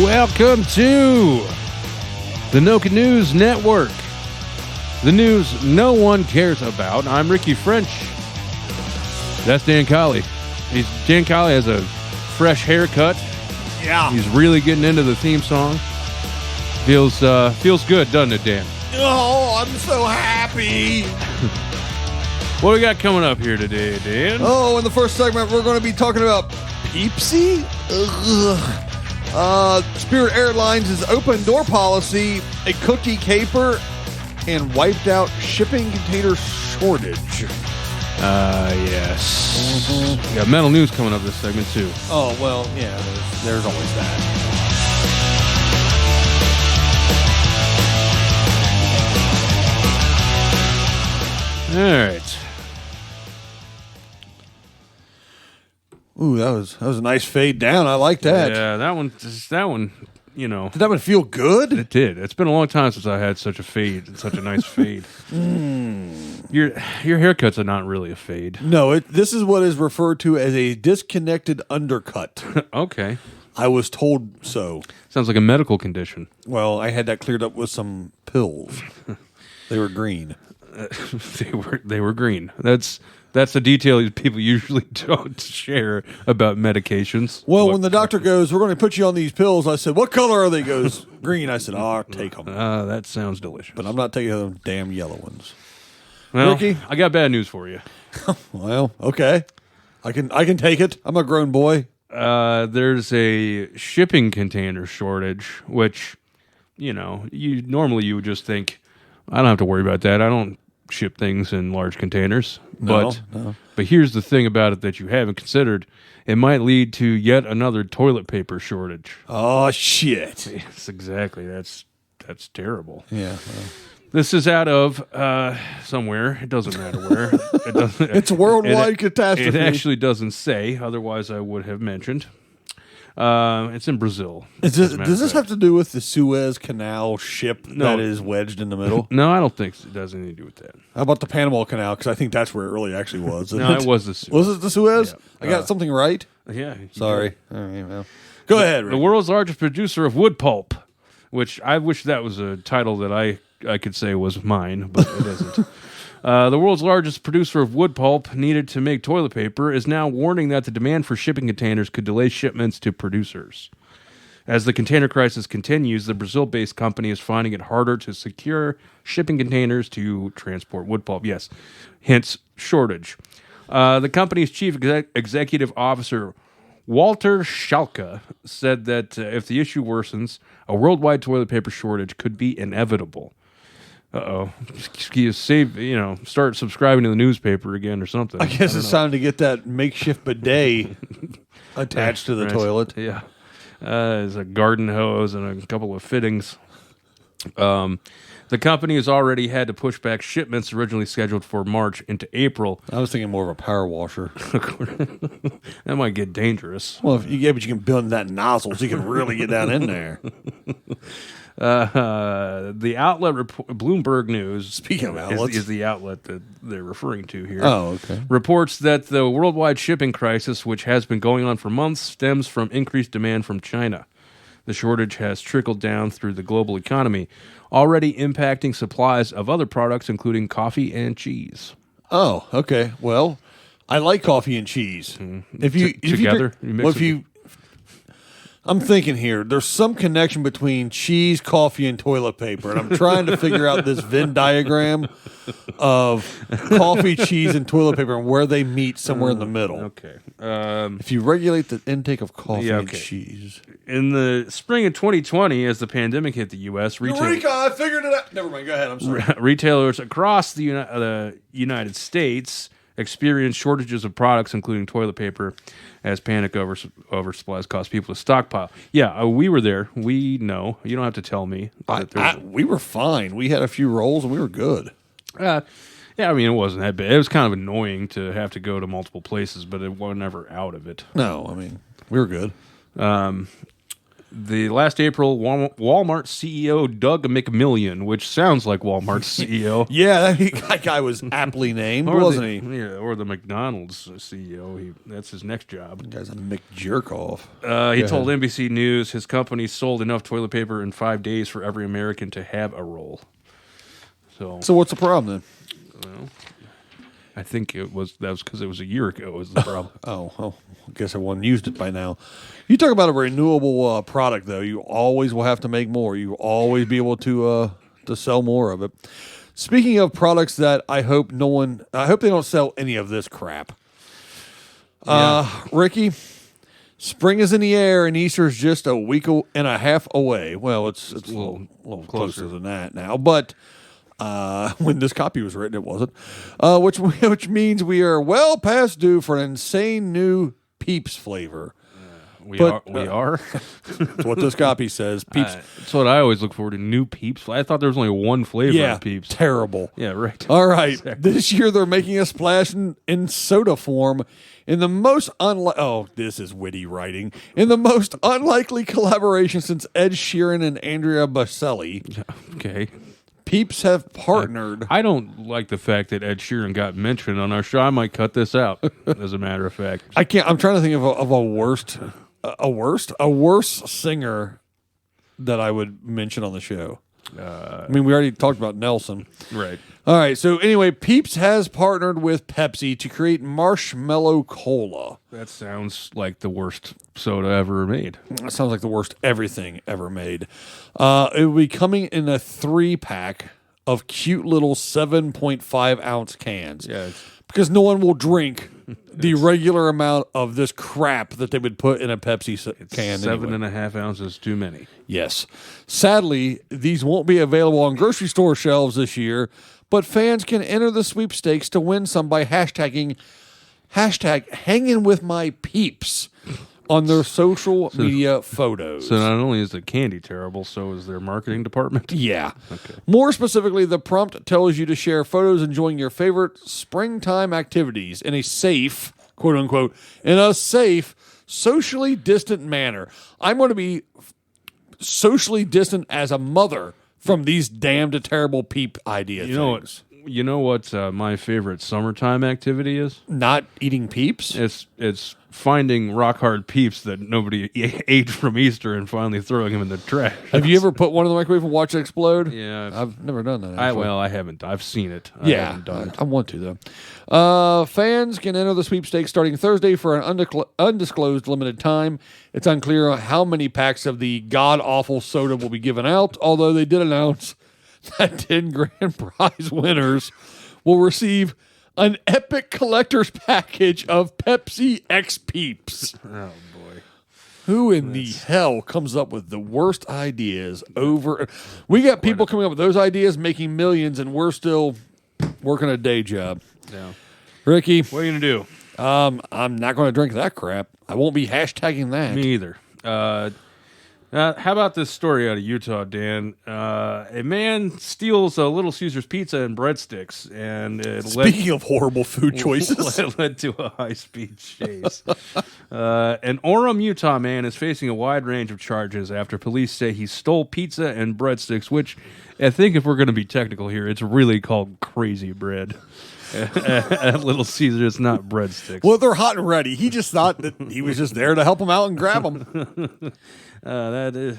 Welcome to the Noka News Network, the news no one cares about. I'm Ricky French. That's Dan Colley. Dan Colley has a fresh haircut. Yeah. He's really getting into the theme song. Feels good, doesn't it, Dan? Oh, I'm so happy. What do we got coming up here today, Dan? Oh, in the first segment, we're going to be talking about Peepsi. Spirit Airlines' open door policy, a cookie caper, and wiped out shipping container shortage. Yes. Mm-hmm. We got metal news coming up this segment, too. Oh, well, yeah, there's always that. All right. Ooh, that was a nice fade down. I like that. Yeah, that one, you know. Did that one feel good? It did. It's been a long time since I had such a fade, such a nice fade. Your haircuts are not really a fade. No, this is what is referred to as a disconnected undercut. Okay. I was told so. Sounds like a medical condition. Well, I had that cleared up with some pills. They were green. They were green. That's a detail people usually don't share about medications. Well, when the doctor goes, we're going to put you on these pills, I said, what color are they? He goes, green. I said, I'll take them. That sounds delicious. But I'm not taking them damn yellow ones. Well, Ricky? I got bad news for you. Well, okay. I can take it. I'm a grown boy. There's a shipping container shortage, which, normally you would just think, I don't have to worry about that. I don't ship things in large containers. No. But here's the thing about it that you haven't considered. It might lead to yet another toilet paper shortage. Oh, shit. Yes, exactly. That's terrible. Yeah. Well. This is out of somewhere. It doesn't matter where. It's a worldwide catastrophe. It actually doesn't say. Otherwise, I would have mentioned. It's in Brazil. Does this have to do with the Suez Canal ship that is wedged in the middle? No, I don't think it has anything to do with that. How about the Panama Canal? Because I think that's where it really actually was. No, it was the Suez. Was it the Suez? Yeah. I got something right? Yeah. Sorry. All right, well. Go ahead, Rick. The world's largest producer of wood pulp, which I wish that was a title that I could say was mine, but it isn't. The world's largest producer of wood pulp needed to make toilet paper is now warning that the demand for shipping containers could delay shipments to producers. As the container crisis continues, the Brazil-based company is finding it harder to secure shipping containers to transport wood pulp. Yes, hence shortage. The company's chief executive officer, Walter Schalke, said that if the issue worsens, a worldwide toilet paper shortage could be inevitable. Start subscribing to the newspaper again or something. I guess it's time to get that makeshift bidet attached to the toilet. Yeah. There's a garden hose and a couple of fittings. The company has already had to push back shipments originally scheduled for March into April. I was thinking more of a power washer. That might get dangerous. Well, but you can build that nozzle so you can really get down in there. The outlet Bloomberg News, speaking of outlets, is the outlet that they're referring to here. Oh, okay. Reports that the worldwide shipping crisis, which has been going on for months, stems from increased demand from China. The shortage has trickled down through the global economy, already impacting supplies of other products, including coffee and cheese. Oh, okay. Well, I like coffee and cheese. I'm thinking here, there's some connection between cheese, coffee, and toilet paper, and I'm trying to figure out this Venn diagram of coffee, cheese, and toilet paper and where they meet somewhere in the middle. Okay. If you regulate the intake of coffee and cheese. In the spring of 2020, as the pandemic hit the U.S., Eureka, I figured it out. Never mind, go ahead, I'm sorry. Retailers across the United States experienced shortages of products, including toilet paper, as panic oversupplies caused people to stockpile. Yeah, we were there. We know. You don't have to tell me. We were fine. We had a few rolls and we were good. Yeah, I mean, it wasn't that bad. It was kind of annoying to have to go to multiple places, but it was never out of it. No, I mean, we were good. The last April, Walmart CEO Doug McMillian, which sounds like Walmart's CEO. Yeah, that guy was aptly named, wasn't he? Yeah, or the McDonald's CEO. That's his next job. That guy's a McJerkoff. He told NBC News his company sold enough toilet paper in 5 days for every American to have a roll. So what's the problem then? Well, I think that was because it was a year ago was the problem. I guess everyone used it by now. You talk about a renewable product, though. You always will have to make more. You will always be able to sell more of it. Speaking of products that I hope they don't sell any of this crap. Ricky, spring is in the air and Easter's just a week and a half away. Well, it's a little closer than that now, but when this copy was written, it wasn't. Which means we are well past due for an insane new Peeps flavor. We are. That's what this copy says. Peeps. That's what I always look forward to. New Peeps. I thought there was only one flavor of Peeps. Terrible. Yeah, right. All right. Exactly. This year they're making a splash in soda form in the most this is witty writing. In the most unlikely collaboration since Ed Sheeran and Andrea Bocelli. Okay. Peeps have partnered. I don't like the fact that Ed Sheeran got mentioned on our show. I might cut this out, as a matter of fact. I can't. I'm trying to think of a worse singer that I would mention on the show. I mean, we already talked about Nelson. Right. All right. So anyway, Peeps has partnered with Pepsi to create Marshmallow Cola. That sounds like the worst soda ever made. That sounds like the worst everything ever made. It will be coming in a 3-pack of cute little 7.5-ounce cans. Yeah. Because no one will drink the regular amount of this crap that they would put in a Pepsi can. 7.5 ounces too many. Yes. Sadly, these won't be available on grocery store shelves this year, but fans can enter the sweepstakes to win some by hashtag hanging with my peeps on their social media photos. So not only is the candy terrible, so is their marketing department? Yeah. Okay. More specifically, the prompt tells you to share photos enjoying your favorite springtime activities in a safe, quote unquote, socially distant manner. I'm going to be socially distant as a mother from these damned terrible peep idea things. You know what my favorite summertime activity is? Not eating Peeps? It's finding rock hard Peeps that nobody ate from Easter and finally throwing them in the trash. Have you ever put one in the microwave and watched it explode? Yeah. I've never done that. I haven't. I've seen it. I haven't done it. I want to, though. Fans can enter the sweepstakes starting Thursday for an undisclosed limited time. It's unclear how many packs of the god-awful soda will be given out, although they did announce that 10 grand prize winners will receive an epic collector's package of Pepsi X Peeps. Oh, boy. Who in the hell comes up with the worst ideas over? We got people coming up with those ideas, making millions, and we're still working a day job. Yeah. Ricky. What are you going to do? I'm not going to drink that crap. I won't be hashtagging that. Me either. How about this story out of Utah, Dan? A man steals a Little Caesars pizza and breadsticks, and speaking of horrible food choices, led to a high-speed chase. An Orem, Utah man is facing a wide range of charges after police say he stole pizza and breadsticks, which I think if we're going to be technical here, it's really called crazy bread. At Little Caesars, it's not breadsticks. Well, they're hot and ready. He just thought that he was just there to help him out and grab them.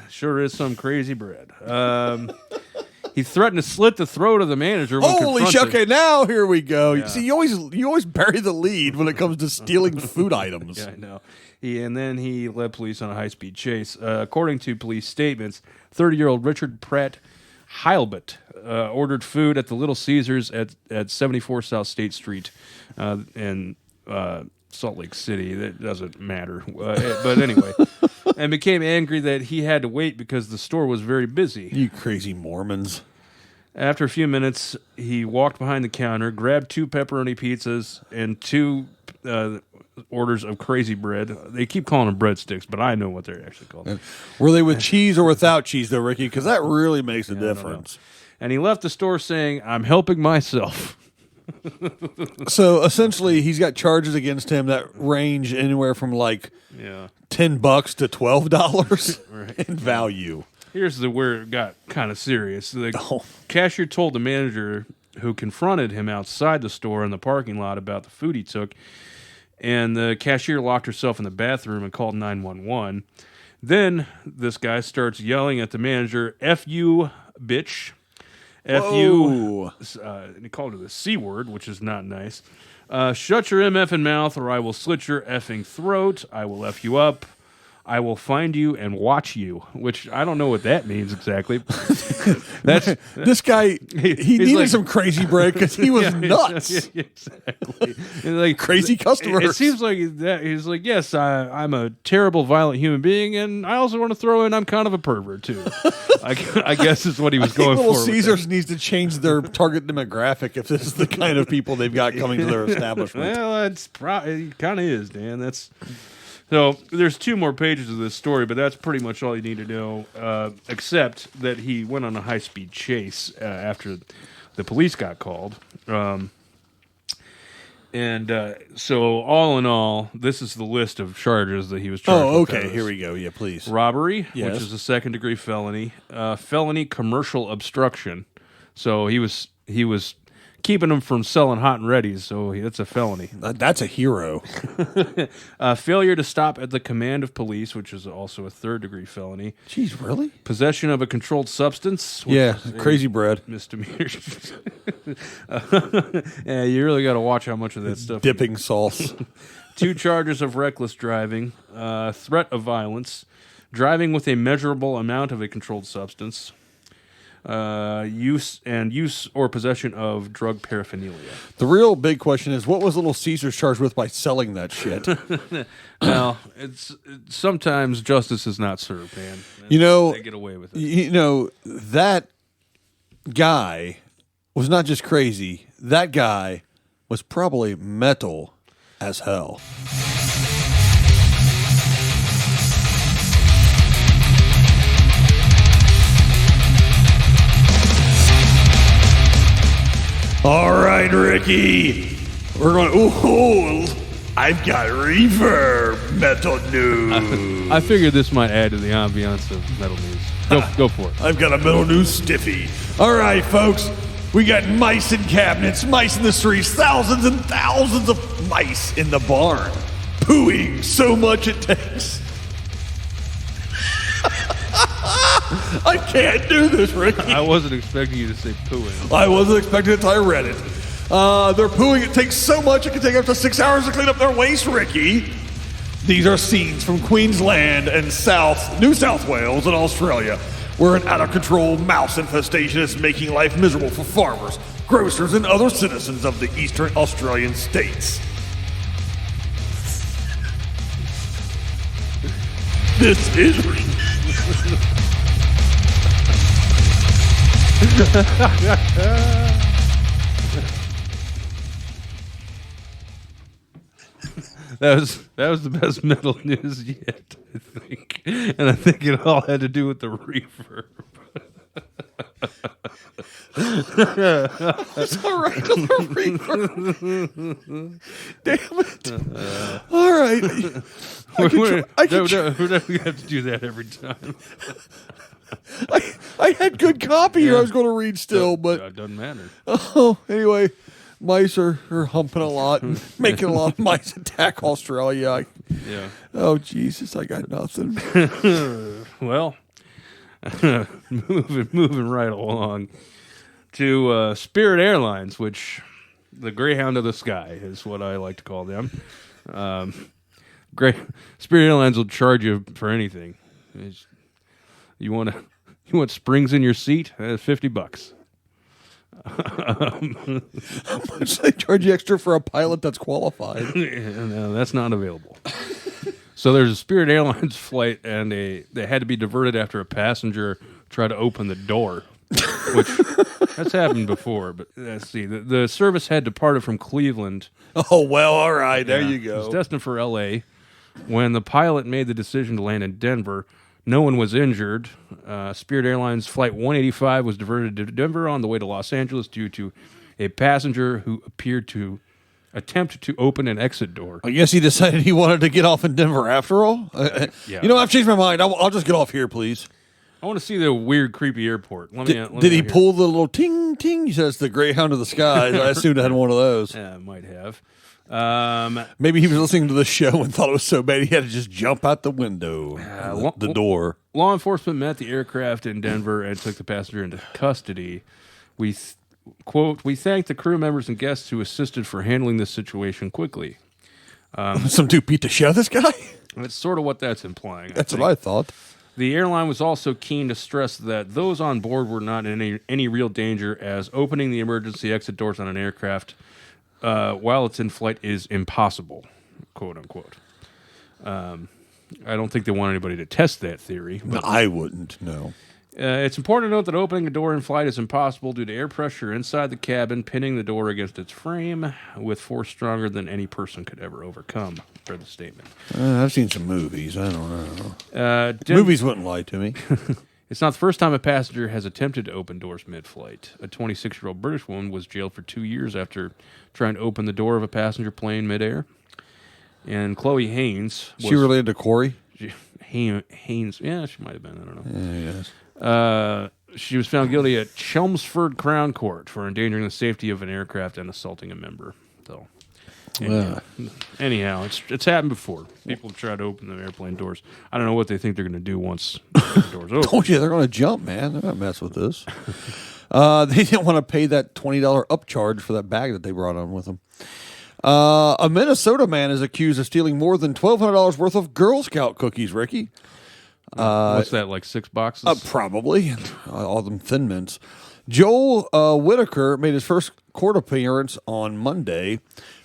Sure is some crazy bread. He threatened to slit the throat of the manager. Holy shit! Okay, now here we go. Yeah. See, you always bury the lead when it comes to stealing food items. Yeah, I know. Then he led police on a high-speed chase. According to police statements, 30-year-old Richard Pratt Heilbut ordered food at the Little Caesars at 74 South State Street in Salt Lake City. That doesn't matter. But anyway, and became angry that he had to wait because the store was very busy. You crazy Mormons. After a few minutes, he walked behind the counter, grabbed 2 pepperoni pizzas and 2 orders of crazy bread. They keep calling them breadsticks, but I know what they're actually called. Were they with cheese or without cheese, though, Ricky? Because that really makes a difference. And he left the store saying, "I'm helping myself." So essentially, he's got charges against him that range anywhere from like $10 to $12 in value. Here's where it got kind of serious. The cashier told the manager, who confronted him outside the store in the parking lot, about the food he took. And the cashier locked herself in the bathroom and called 911. Then this guy starts yelling at the manager, "F you, bitch. F you." And he called her the C word, which is not nice. "Shut your MFing mouth or I will slit your effing throat. I will F you up. I will find you and watch you," which I don't know what that means exactly. This guy, he needed like, some crazy bread because he was nuts. Exactly. Like, crazy customers. It seems like that. He's like, yes, I'm a terrible, violent human being, and I also want to throw in I'm kind of a pervert too. I guess is what he was going for. Little Caesars needs to change their target demographic if this is the kind of people they've got coming to their establishment. Well, it kind of is, Dan. That's. So there's 2 more pages of this story, but that's pretty much all you need to know, except that he went on a high-speed chase after the police got called. So all in all, this is the list of charges that he was charged with. Oh, okay. Here we go. Yeah, please. Robbery, which is a second-degree felony. Felony commercial obstruction. So he was keeping them from selling hot and readies, so that's a felony. That's a hero. Failure to stop at the command of police, which is also a 3rd-degree felony. Jeez, really? Possession of a controlled substance. Yeah, crazy bread. Misdemeanor. Yeah, you really got to watch how much of that stuff. Dipping sauce. 2 charges of reckless driving, threat of violence, driving with a measurable amount of a controlled substance. Use or possession of drug paraphernalia. The real big question is, what was Little Caesars charged with by selling that shit? Well, sometimes justice is not served, man. They get away with it. That guy was not just crazy. That guy was probably metal as hell. All right, Ricky. We're going, I've got reverb metal news. I figured this might add to the ambiance of metal news. Go for it. I've got a metal news stiffy. All right, folks. We got mice in cabinets, mice in the streets, thousands and thousands of mice in the barn. Pooing so much it takes. I can't do this, Ricky. I wasn't expecting you to say pooing. I wasn't expecting it until I read it. They're pooing. It takes so much it can take up to 6 hours to clean up their waste, Ricky. These are scenes from Queensland and New South Wales and Australia, where an out-of-control mouse infestation is making life miserable for farmers, grocers, and other citizens of the eastern Australian states. This is... That was the best metal news yet, I think. And I think it all had to do with the reverb. It's a regular reverb. Damn it. All right. We're not going to have to do that every time. I had good copy here I was going to read still, but... It doesn't matter. Oh, anyway, mice are humping a lot and making a lot of mice attack Australia. Yeah. Oh, Jesus, I got nothing. Well, moving right along to Spirit Airlines, which the Greyhound of the Sky is what I like to call them. Spirit Airlines will charge you for anything. You want springs in your seat? $50. How much do they charge you extra for a pilot that's qualified? No, that's not available. So there's a Spirit Airlines flight, and they had to be diverted after a passenger tried to open the door. which that's happened before. But let's see. The service had departed from Cleveland. Oh, well, all right. There you It was go. destined for L.A. When the pilot made the decision to land in Denver, no one was injured. Spirit Airlines Flight 185 was diverted to Denver on the way to Los Angeles due to a passenger who appeared to attempt to open an exit door. I guess he decided he wanted to get off in Denver after all. Yeah. You know, I've changed my mind. I'll just get off here, please. I want to see the weird, creepy airport. Let Did me he hear. pull the little ting ting? You said it's the Greyhound of the skies. I assumed it had one of those. Yeah, might have. Maybe he was listening to the show and thought it was so bad he had to just jump out the window, the door. Law enforcement met the aircraft in Denver and took the passenger into custody. Quote, we thank the crew members and guests who assisted for handling this situation quickly. Some dude beat the shit out of this guy? That's sort of what that's implying. That's what I thought. The airline was also keen to stress that those on board were not in any real danger, as opening the emergency exit doors on an aircraft while it's in flight is impossible, quote unquote. I don't think they want anybody to test that theory. But I wouldn't, no. It's important to note that opening a door in flight is impossible due to air pressure inside the cabin, pinning the door against its frame with force stronger than any person could ever overcome, per the statement. I've seen some movies. I don't know. Movies wouldn't lie to me. It's not the first time a passenger has attempted to open doors mid-flight. A 26-year-old British woman was jailed for 2 years after trying to open the door of a passenger plane midair. And Chloe Haynes... She related to Corey? Haynes, yeah, she might have been, I don't know. Yeah, yes. She was found guilty at Chelmsford Crown Court for endangering the safety of an aircraft and assaulting a member. So, anyhow, it's happened before. People have tried to open the airplane doors. I don't know what they think they're going to do once the doors open. Told you they're going to jump, man. They're not mess with this. They didn't want to pay that $20 upcharge for that bag that they brought on with them. A Minnesota man is accused of stealing more than $1,200 worth of Girl Scout cookies, Ricky. What's that, like 6 boxes? Probably. All them Thin Mints. Joel Whitaker made his first court appearance on Monday.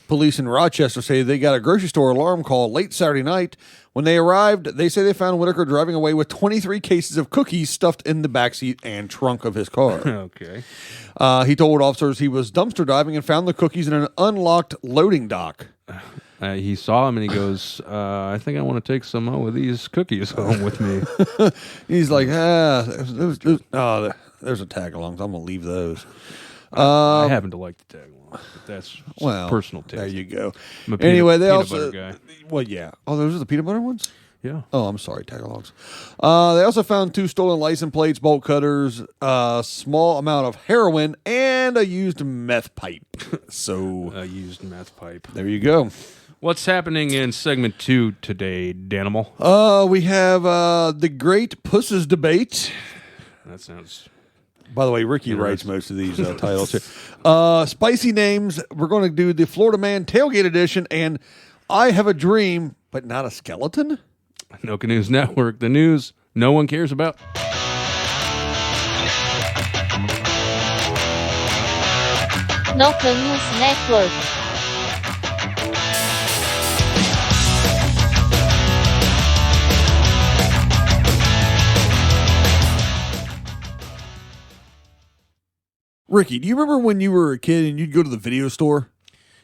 Police in Rochester say they got a grocery store alarm call late Saturday night. When they arrived, they say they found Whitaker driving away with 23 cases of cookies stuffed in the backseat and trunk of his car. Okay. He told officers he was dumpster diving and found the cookies in an unlocked loading dock. He saw him and he goes, I think I want to take some of these cookies home with me. He's like, there's a tag-along. I'm going to leave those. I happen to like the tag along, but that's personal taste. There you go. I'm a Anyway, they peanut also butter guy. Well, yeah. Oh, those are the peanut butter ones? Yeah. Oh, I'm sorry, tag-alongs. They also found 2 stolen license plates, bolt cutters, a small amount of heroin, and a used meth pipe. So, A used meth pipe. there you go. What's happening in segment 2 today, Danimal? We have the Great Puses debate. That sounds... By the way, Ricky writes most of these titles here. Spicy names. We're going to do the Florida Man Tailgate Edition, and I Have a Dream, but not a skeleton? Noka News Network, the news no one cares about. Noka News Network. Ricky, do you remember when you were a kid and you'd go to the video store?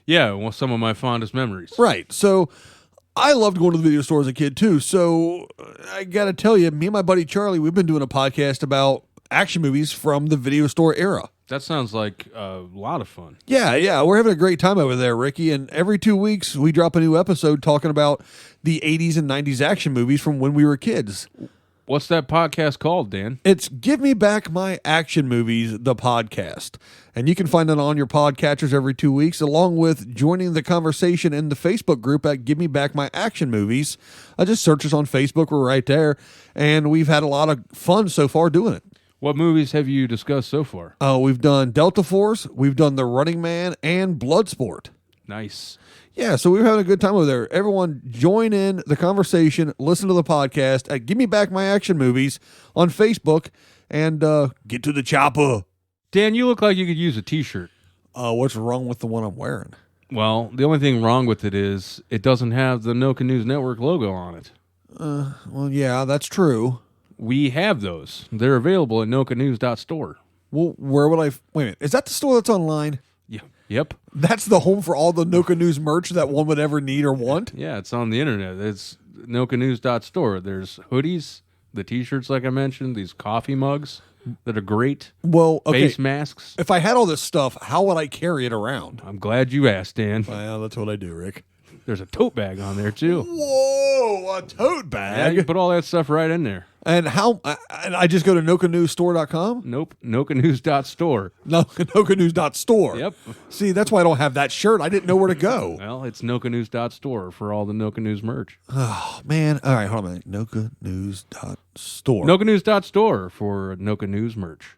Yeah, well, some of my fondest memories. Right. So I loved going to the video store as a kid too. So I got to tell you, me and my buddy Charlie, we've been doing a podcast about action movies from the video store era. That sounds like a lot of fun. Yeah. We're having a great time over there, Ricky. And every 2 weeks, we drop a new episode talking about the 80s and 90s action movies from when we were kids. What's that podcast called, Dan? It's Give Me Back My Action Movies, the podcast. And you can find it on your podcatchers every 2 weeks, along with joining the conversation in the Facebook group at Give Me Back My Action Movies. Just search us on Facebook. We're right there. And we've had a lot of fun so far doing it. What movies have you discussed so far? We've done Delta Force, we've done The Running Man, and Bloodsport. Nice. Yeah, so we were having a good time over there. Everyone join in the conversation, listen to the podcast at Give Me Back My Action Movies on Facebook, and get to the chopper. Dan, you look like you could use a t-shirt. What's wrong with the one I'm wearing? Well, the only thing wrong with it is it doesn't have the Noka News Network logo on it. Well, yeah, that's true. We have those. They're available at nokanews.store. Well, where would I? Wait a minute. Is that the store that's online? Yeah. Yep. That's the home for all the Noka News merch that one would ever need or want? Yeah, it's on the internet. It's nokanews.store. There's hoodies, the T-shirts like I mentioned, these coffee mugs that are great. Well, okay. Face masks. If I had all this stuff, how would I carry it around? I'm glad you asked, Dan. Well, that's what I do, Rick. There's a tote bag on there, too. Whoa, a tote Yeah, you bag? put all that stuff right in there. And how? And I just go to nokanewsstore.com? Nope. Nokanews.store. No, nokanews.store. Yep. See, that's why I don't have that shirt. I didn't know where to go. Well, it's nokanews.store for all the Noka News merch. Oh, man. All right, hold on a minute. Nokanews.store. Nokanews.store for Noka News merch.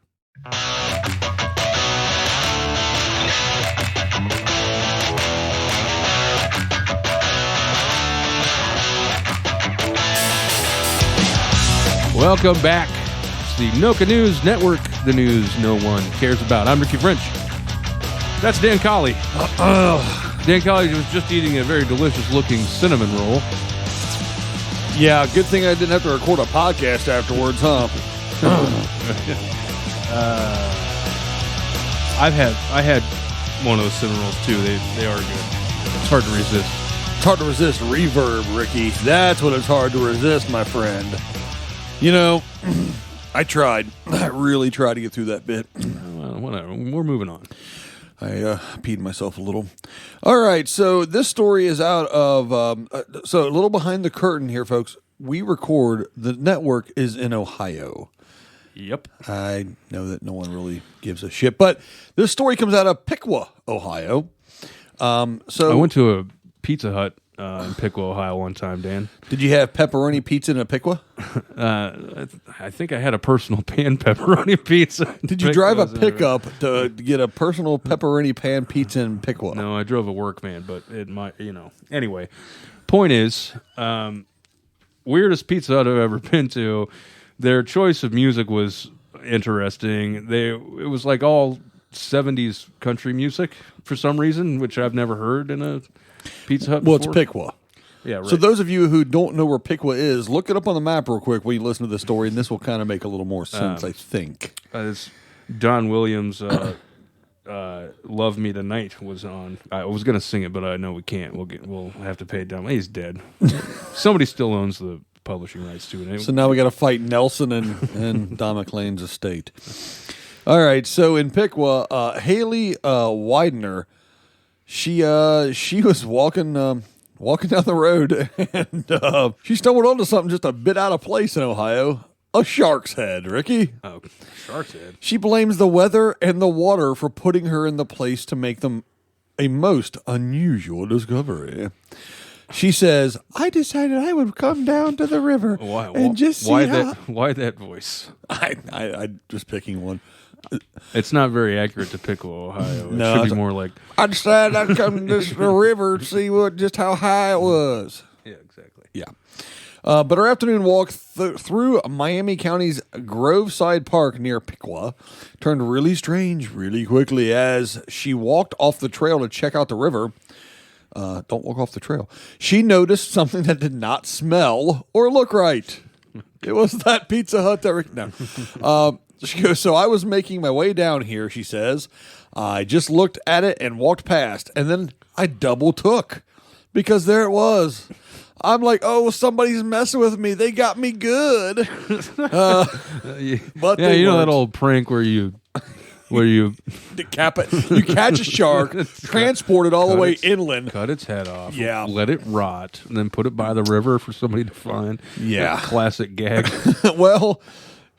Welcome back. It's the Noka News Network, the news no one cares about. I'm Ricky French. That's Dan Colley. Dan Colley was just eating a very delicious-looking cinnamon roll. Yeah, good thing I didn't have to record a podcast afterwards, huh? I had one of those cinnamon rolls too. They are good. It's hard to resist. It's hard to resist reverb, Ricky. That's what it's hard to resist, my friend. You know, I tried. I really tried to get through that bit. Well, whatever. We're moving on. I peed myself a little. All right, so this story is out of... so a little behind the curtain here, folks. We record... The network is in Ohio. Yep. I know that no one really gives a shit, but this story comes out of Piqua, Ohio. So I went to a Pizza Hut in Piqua, Ohio one time, Dan. Did you have pepperoni pizza in a Piqua? I think I had a personal pan pepperoni pizza. Did you drive a pickup to get a personal pepperoni pan pizza in Piqua? No, I drove a work van, but it might, Anyway, point is, weirdest Pizza Hut I've ever been to. Their choice of music was interesting. It was like all 70s country music for some reason, which I've never heard in a Pizza Hut before. Well, it's Piqua. Yeah, right. So those of you who don't know where Piqua is, look it up on the map real quick when you listen to the story, and this will kind of make a little more sense, I think. It's John Williams' "Love Me Tonight" was on. I was going to sing it, but I know we can't. We'll have to pay it down. He's dead. Somebody still owns the publishing rights to it. So now we got to fight Nelson and Don McLean's estate. All right, so in Piqua, Haley Widener, she was walking down the road and she stumbled onto something just a bit out of place in Ohio. A shark's head, Ricky. Oh, shark's head. She blames the weather and the water for putting her in the place to make them a most unusual discovery. She says, I decided I would come down to the river and just see why that voice? I just picking one. It's not very accurate to Piqua, Ohio. It No, should be more like... I decided I'd come to the river and see just how high it was. Yeah, exactly. Yeah. But her afternoon walk through Miami County's Groveside Park near Piqua turned really strange really quickly as she walked off the trail to check out the river. Don't walk off the trail. She noticed something that did not smell or look right. It was that Pizza Hut that... She goes, so I was making my way down here, she says. I just looked at it and walked past, and then I double took because there it was. I'm like, oh, somebody's messing with me. They got me good. But yeah, you know that old prank where you decapit, you catch a shark, transport it all the way inland, cut its head off, yeah, let it rot, and then put it by the river for somebody to find. Yeah, that classic gag. Well,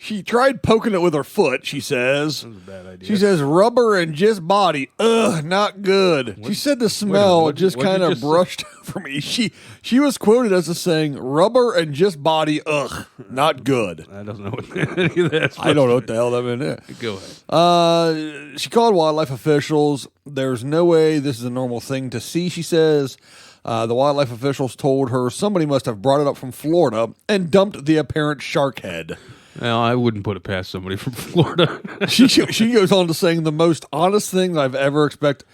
she tried poking it with her foot, she says. That was a bad idea. She says, rubber and just body. Ugh, not good. She said the smell just kind of brushed over me. She was quoted as saying, rubber and just body, ugh, not good. I don't know what any of that. I don't know what the hell that meant. Go ahead. She called wildlife officials. There's no way this is a normal thing to see, she says. The wildlife officials told her somebody must have brought it up from Florida and dumped the apparent shark head. Well, I wouldn't put it past somebody from Florida. She goes on to saying the most honest thing that I've ever expected.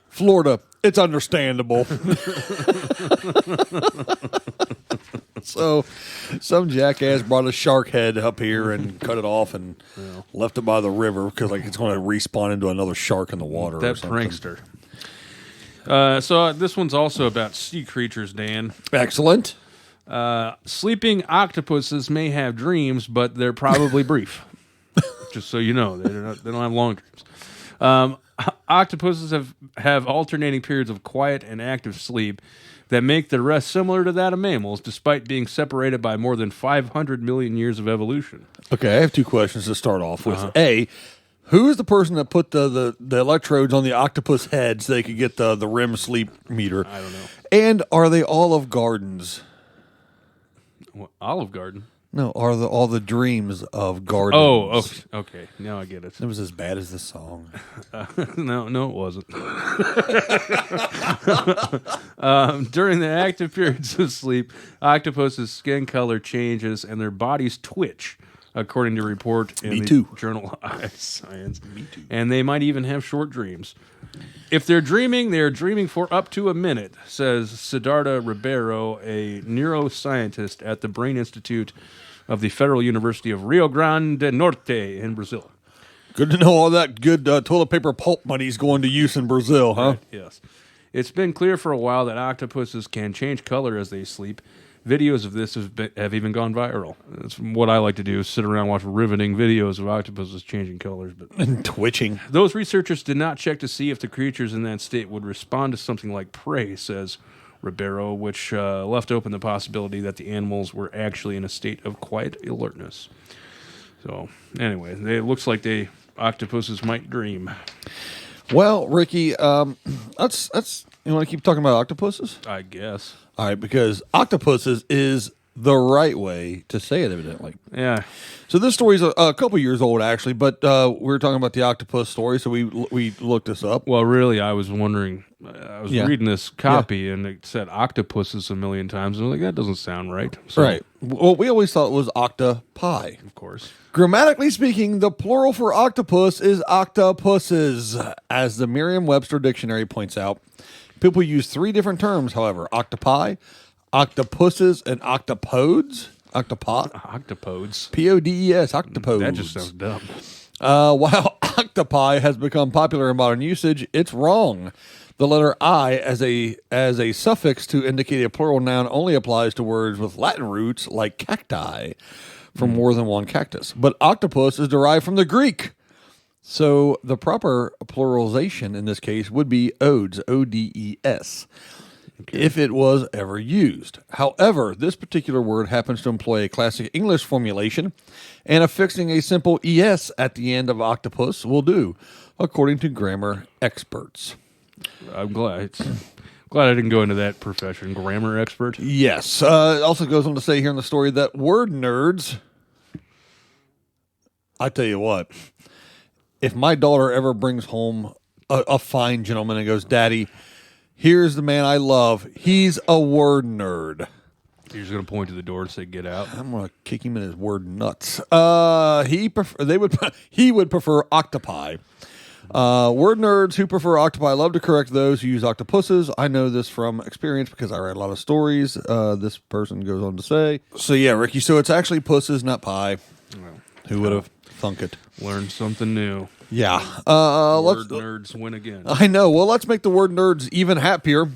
Florida, it's understandable. So some jackass brought a shark head up here and cut it off and left it by the river because like it's going to respawn into another shark in the water. That or something. prankster. So this one's also about sea creatures, Dan. Excellent. Sleeping octopuses may have dreams, but they're probably brief. Just so you know, they don't have long dreams. Octopuses have alternating periods of quiet and active sleep that make their rest similar to that of mammals, despite being separated by more than 500 million years of evolution. Okay, I have two questions to start off with. A, who is the person that put the electrodes on the octopus head so they could get the REM sleep meter? I don't know. And are they Olive Gardens? What, Olive Garden? No, are all the dreams of gardens? Oh, okay. Now I get it. It was as bad as the song. No, it wasn't. During the active periods of sleep, octopus's skin color changes and their bodies twitch, according to a report in the journal Science. Me too. And they might even have short dreams. If they're dreaming, they're dreaming for up to a minute, says Siddhartha Ribeiro, a neuroscientist at the Brain Institute of the Federal University of Rio Grande do Norte in Brazil. Good to know all that good toilet paper pulp money is going to use in Brazil, huh? Right, yes. It's been clear for a while that octopuses can change color as they sleep. Videos of this have even gone viral. That's what I like to do, is sit around and watch riveting videos of octopuses changing colors. And twitching. Those researchers did not check to see if the creatures in that state would respond to something like prey, says Ribeiro, which left open the possibility that the animals were actually in a state of quiet alertness. So, anyway, it looks like octopuses might dream. Well, Ricky, that's you want to keep talking about octopuses? I guess. All right, because octopuses is the right way to say it, evidently. Yeah. So this story's a couple years old, actually, but we were talking about the octopus story, so we looked this up. Well, really, I was wondering. I was reading this copy, and it said octopuses a million times, and I was like, that doesn't sound right. So, Right. Well, we always thought it was octopi. Of course. Grammatically speaking, the plural for octopus is octopuses, as the Merriam-Webster dictionary points out. People use three different terms, however: octopi, octopuses, and octopodes. Octopod? Octopodes. P-O-D-E-S, octopodes. That just sounds dumb. While octopi has become popular in modern usage, it's wrong. The letter I as a suffix to indicate a plural noun only applies to words with Latin roots like cacti for more than one cactus. But octopus is derived from the Greek. So the proper pluralization in this case would be odes, O-D-E-S, if it was ever used. However, this particular word happens to employ a classic English formulation, and affixing a simple es at the end of octopus will do, according to grammar experts. I'm glad I didn't go into that profession. Grammar expert? Yes. It also goes on to say here in the story that word nerds, I tell you what, if my daughter ever brings home a fine gentleman and goes, Daddy, here's the man I love, he's a word nerd. You're just going to point to the door and say, get out? I'm going to kick him in his word nuts. He would prefer octopi. Word nerds who prefer octopi love to correct those who use octopuses. I know this from experience because I read a lot of stories. This person goes on to say. So yeah, Ricky, so it's actually pusses, not pie. Well, Who would have thunk it? learned something new. Yeah. Word nerds win again. I know. Well, let's make the word nerds even happier.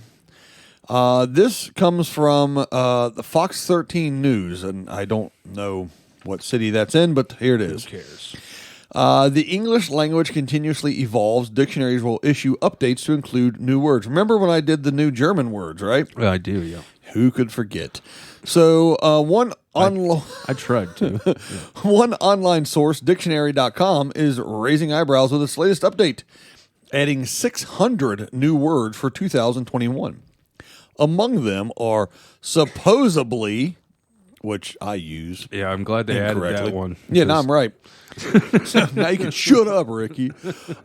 This comes from the Fox 13 News, and I don't know what city that's in, but here it is. Who cares? The English language continuously evolves. Dictionaries will issue updates to include new words. Remember when I did the new German words, right? I do, yeah. Who could forget? So I tried to. Yeah. one online source, dictionary.com, is raising eyebrows with its latest update, adding 600 new words for 2021. Among them are supposedly, which I use. Yeah, I'm glad they added that one. Yeah, now I'm right. So now you can shut up, Ricky.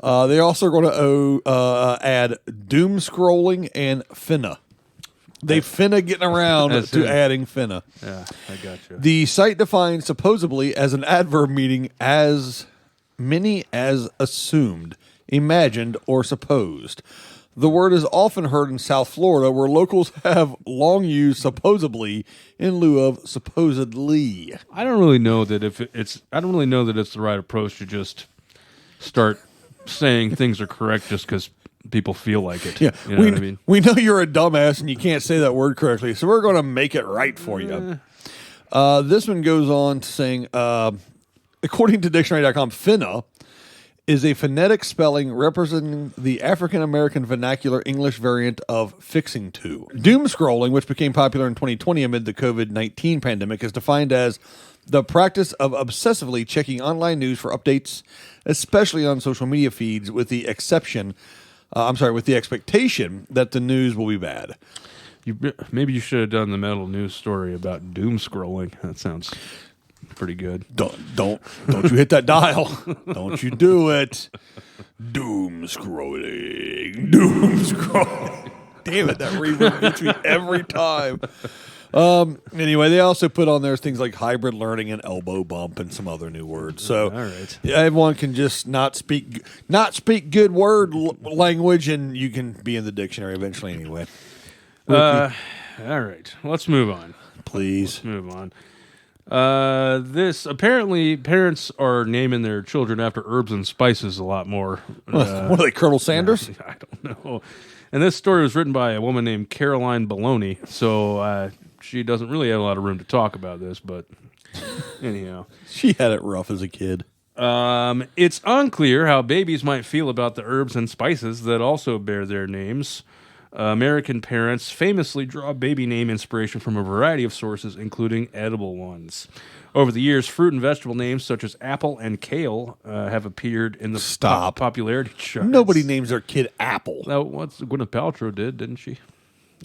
They're also going to add doom scrolling and finna. They finna getting around to adding finna. Yeah, I got you. The site defines supposedly as an adverb meaning as many as assumed, imagined, or supposed. The word is often heard in South Florida, where locals have long used supposedly in lieu of supposedly. I don't really know that I don't really know that it's the right approach to just start saying things are correct just because people feel like it. Yeah, you know what I mean. We know you're a dumbass and you can't say that word correctly, so we're going to make it right for you. This one goes on to saying, according to dictionary.com, finna is a phonetic spelling representing the African-American vernacular English variant of fixing to. Doom scrolling, which became popular in 2020 amid the COVID-19 pandemic, is defined as the practice of obsessively checking online news for updates, especially on social media feeds, with the expectation that the news will be bad. Maybe you should have done the metal news story about doom scrolling. That sounds pretty good. Don't you hit that dial. Don't you do it. Doom scrolling. Damn it, that reverb beats me every time. Anyway, they also put on there things like hybrid learning and elbow bump and some other new words. So all right. Everyone can just not speak good word language, and you can be in the dictionary eventually anyway. All right. Let's move on. Please. Let's move on. This apparently parents are naming their children after herbs and spices a lot more. What are they, Colonel Sanders? I don't know. And this story was written by a woman named Caroline Baloney, so she doesn't really have a lot of room to talk about this, but anyhow. She had it rough as a kid. It's unclear how babies might feel about the herbs and spices that also bear their names. American parents famously draw baby name inspiration from a variety of sources, including edible ones. Over the years, fruit and vegetable names such as apple and kale have appeared in the popularity charts. Nobody names their kid Apple. Now, Gwyneth Paltrow didn't she?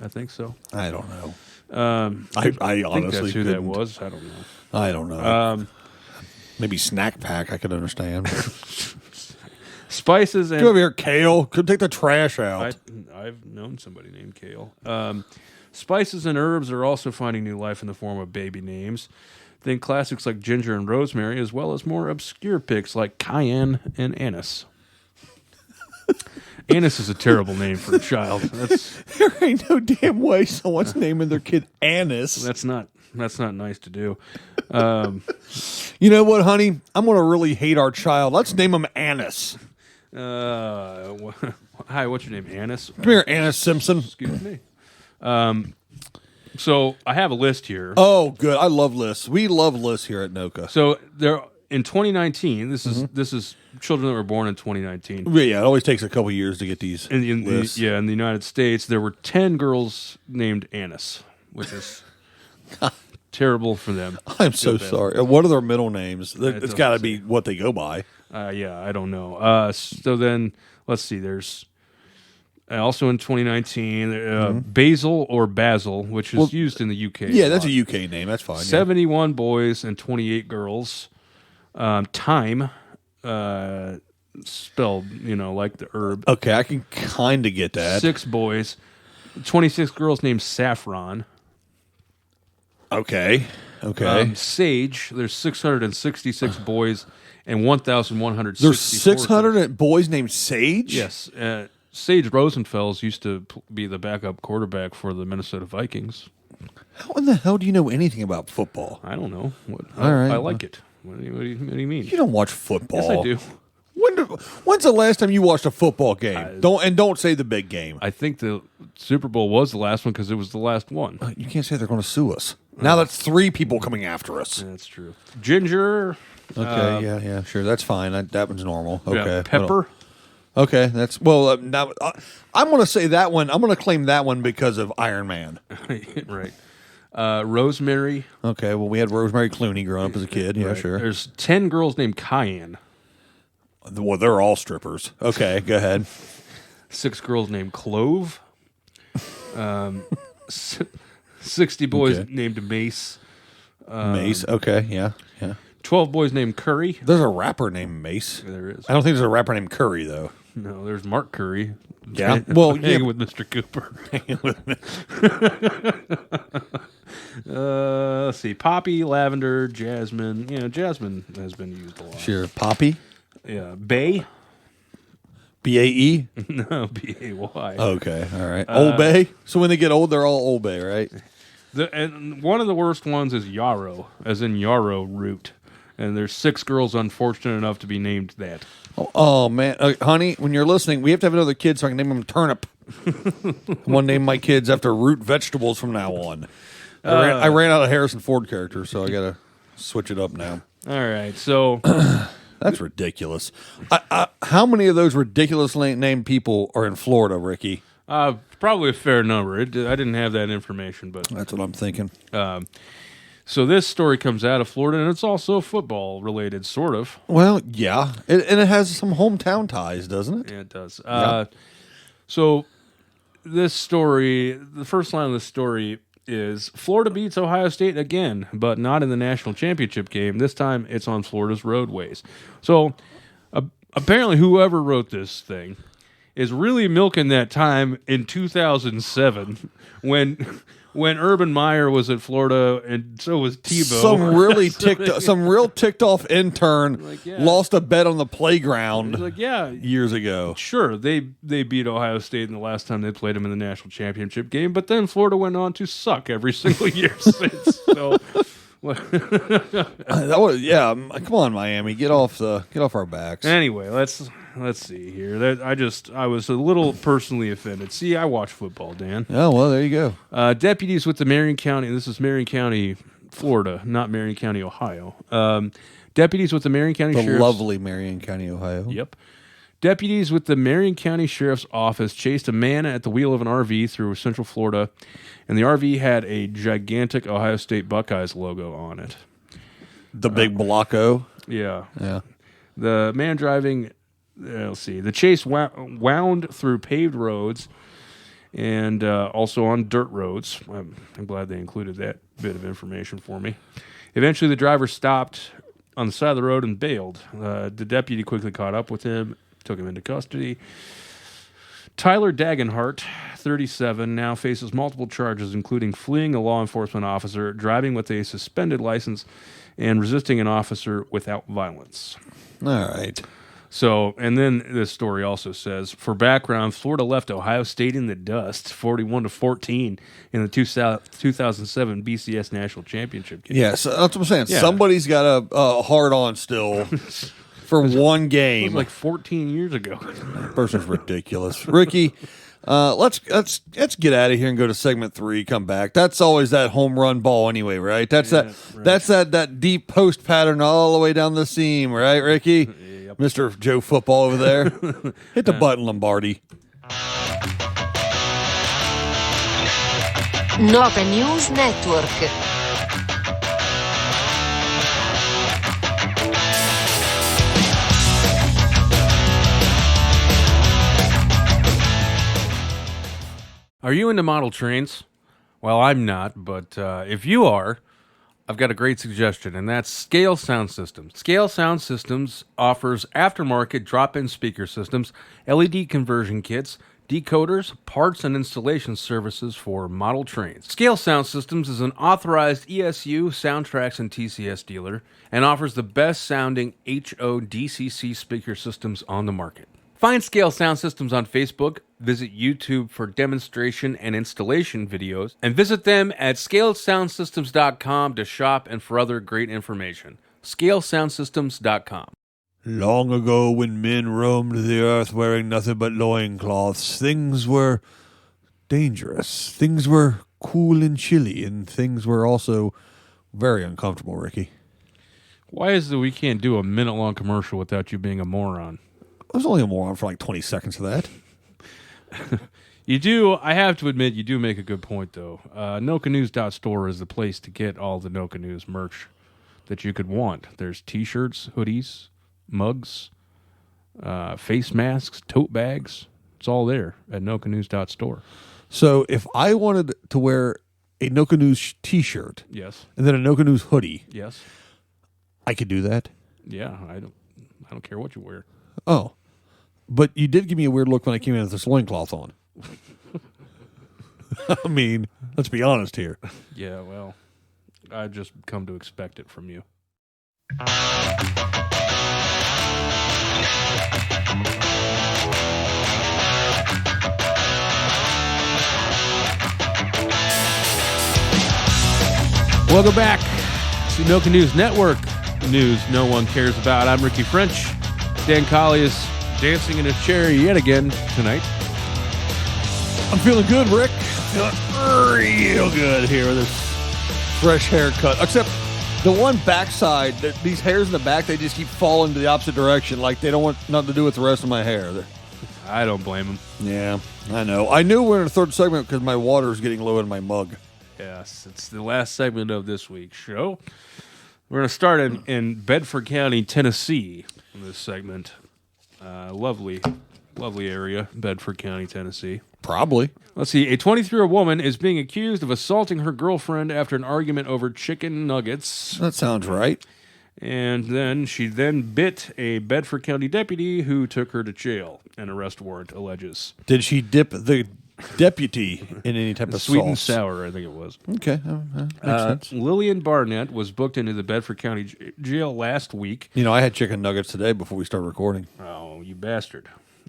I think so. I don't know. I honestly think that's who that couldn't. was. I don't know. I don't know. Maybe Snack Pack, I could understand. Spices and... Come over here, Kale. Come take the trash out. I've known somebody named Kale. Spices and herbs are also finding new life in the form of baby names. Think classics like ginger and rosemary, as well as more obscure picks like cayenne and anise. Anise is a terrible name for a child. There ain't no damn way someone's naming their kid Anise. That's not nice to do. You know what, honey? I'm going to really hate our child. Let's name him Anise. Hi, what's your name? Anise? Come here, Anise Simpson. Excuse me. So I have a list here. Oh, good. I love lists. We love lists here at Noka. So there in 2019, this is children that were born in 2019. Yeah, it always takes a couple years to get these lists. In the United States, there were 10 girls named Anise, which is terrible for them. I'm so sorry. What are their middle names? It's got to be what they go by. Yeah, I don't know. So then, let's see. There's also in 2019, Basil or Basil, which is used in the UK. Yeah, that's a UK name. That's fine. 71 boys and 28 girls. Thyme, spelled, like the herb. Okay, I can kind of get that. 6 boys. 26 girls named Saffron. Okay. Sage, there's 666 boys and 1,164. There's 600 boys named Sage? Yes. Sage Rosenfels used to be the backup quarterback for the Minnesota Vikings. How in the hell do you know anything about football? I don't know. All right. I like it. What do you mean? You don't watch football. Yes, I do. When's the last time you watched a football game? Don't say the big game. I think the Super Bowl was the last one because it was the last one. You can't say they're going to sue us. Now that's 3 people coming after us. Yeah, that's true. Ginger. Okay, yeah, sure. That's fine. That one's normal. Okay. Yeah, pepper. Okay, that's now I'm going to say that one. I'm going to claim that one because of Iron Man. Right. Rosemary. Okay, well, we had Rosemary Clooney growing up as a kid. Yeah, right. Sure. There's 10 girls named Cayenne. Well, they're all strippers. Okay, go ahead. 6 girls named Clove. 60 boys named Mace. Mace. Okay, yeah. 12 boys named Curry. There's a rapper named Mace. There is. I don't think there's a rapper named Curry though. No, there's Mark Curry. Yeah. Well, hanging with Mr. Cooper. Let's see. Poppy, lavender, jasmine. Jasmine has been used a lot. Sure. Poppy. Yeah. Bay. BAE? No, BAY. Okay, all right. Old Bay? So when they get old, they're all Old Bay, right? And one of the worst ones is yarrow, as in yarrow root. And there's 6 girls unfortunate enough to be named that. Oh man. Honey, when you're listening, we have to have another kid so I can name him Turnip. I want to name my kids after root vegetables from now on. I ran out of Harrison Ford characters, so I got to switch it up now. All right, so... That's ridiculous. How many of those ridiculous named people are in Florida, Ricky? Probably a fair number. I didn't have that information, but... That's what I'm thinking. So this story comes out of Florida, and it's also football related, sort of. Well, yeah. And it has some hometown ties, doesn't it? Yeah, it does. Yeah. So this story, the first line of the story is Florida beats Ohio State again, but not in the national championship game. This time it's on Florida's roadways. So apparently whoever wrote this thing is really milking that time in 2007 when Urban Meyer was at Florida, and so was Tebow. Some real ticked off intern lost a bet on the playground years ago. Sure, they beat Ohio State in the last time they played them in the national championship game, but then Florida went on to suck every single year since. So, come on, Miami, get off our backs. Anyway, let's see here. I was a little personally offended. See, I watch football, Dan. Oh, well, there you go. Deputies with the Marion County, this is Marion County, Florida, not Marion County, Ohio. Deputies with the Marion County Sheriff's... lovely Marion County, Ohio. Yep. Deputies with the Marion County Sheriff's Office chased a man at the wheel of an RV through Central Florida, and the RV had a gigantic Ohio State Buckeyes logo on it. The big Blocko? Yeah. Yeah. The man driving... Let's see. The chase wound through paved roads and also on dirt roads. I'm glad they included that bit of information for me. Eventually, the driver stopped on the side of the road and bailed. The deputy quickly caught up with him, took him into custody. Tyler Dagenhart, 37, now faces multiple charges, including fleeing a law enforcement officer, driving with a suspended license, and resisting an officer without violence. All right. So, and then this story also says, for background, Florida left Ohio State in the dust, 41-14 in the 2007 BCS National Championship game. Yeah, so that's what I'm saying. Yeah. Somebody's got a hard-on still for one game. It was like 14 years ago. That person's ridiculous. Ricky, let's get out of here and go to segment 3, come back. That's always that home run ball anyway, right? That's that deep post pattern all the way down the seam, right, Ricky? Yep. Mr. Joe Football over there. Hit the button, Lombardi. Nova News Network. Are you into model trains? Well, I'm not, but if you are, I've got a great suggestion, and that's Scale Sound Systems. Scale Sound Systems offers aftermarket drop-in speaker systems, LED conversion kits, decoders, parts, and installation services for model trains. Scale Sound Systems is an authorized ESU, Soundtracks, and TCS dealer, and offers the best-sounding HODCC speaker systems on the market. Find Scale Sound Systems on Facebook, visit YouTube for demonstration and installation videos, and visit them at scalesoundsystems.com to shop and for other great information. scalesoundsystems.com. Long ago, when men roamed the earth wearing nothing but loincloths, things were dangerous. Things were cool and chilly, and things were also very uncomfortable, Ricky. Why is it we can't do a minute-long commercial without you being a moron? I was only a moron for like 20 seconds of that. You do, I have to admit, you do make a good point, though. NokaNews.store is the place to get all the Noka News merch that you could want. There's t-shirts, hoodies, mugs, face masks, tote bags. It's all there at NokaNews.store. So if I wanted to wear a Noka News t-shirt, yes, and then a Noka News hoodie, yes, I could do that? Yeah, I don't care what you wear. Oh. But you did give me a weird look when I came in with this loincloth on. I mean, let's be honest here. Yeah, well, I've just come to expect it from you. Welcome back to Milk and News Network. News no one cares about. I'm Ricky French. Dan Colley is dancing in a chair yet again tonight. I'm feeling good, Rick. Feeling real good here with this fresh haircut. Except the one backside, these hairs in the back, they just keep falling to the opposite direction. Like they don't want nothing to do with the rest of my hair. I don't blame him. Yeah, I know. I knew we're in the third segment because my water is getting low in my mug. Yes, it's the last segment of this week's show. We're going to start in Bedford County, Tennessee, in this segment. Lovely area, Bedford County, Tennessee. Probably. Let's see. A 23-year-old woman is being accused of assaulting her girlfriend after an argument over chicken nuggets. That sounds right. And then she bit a Bedford County deputy who took her to jail. An arrest warrant alleges. Did she dip the deputy in any type of Sweet sauce? and sour, I think it was. Okay. Makes sense. Lillian Barnett was booked into the Bedford County jail last week. You know, I had chicken nuggets today before we started recording. Oh, you bastard.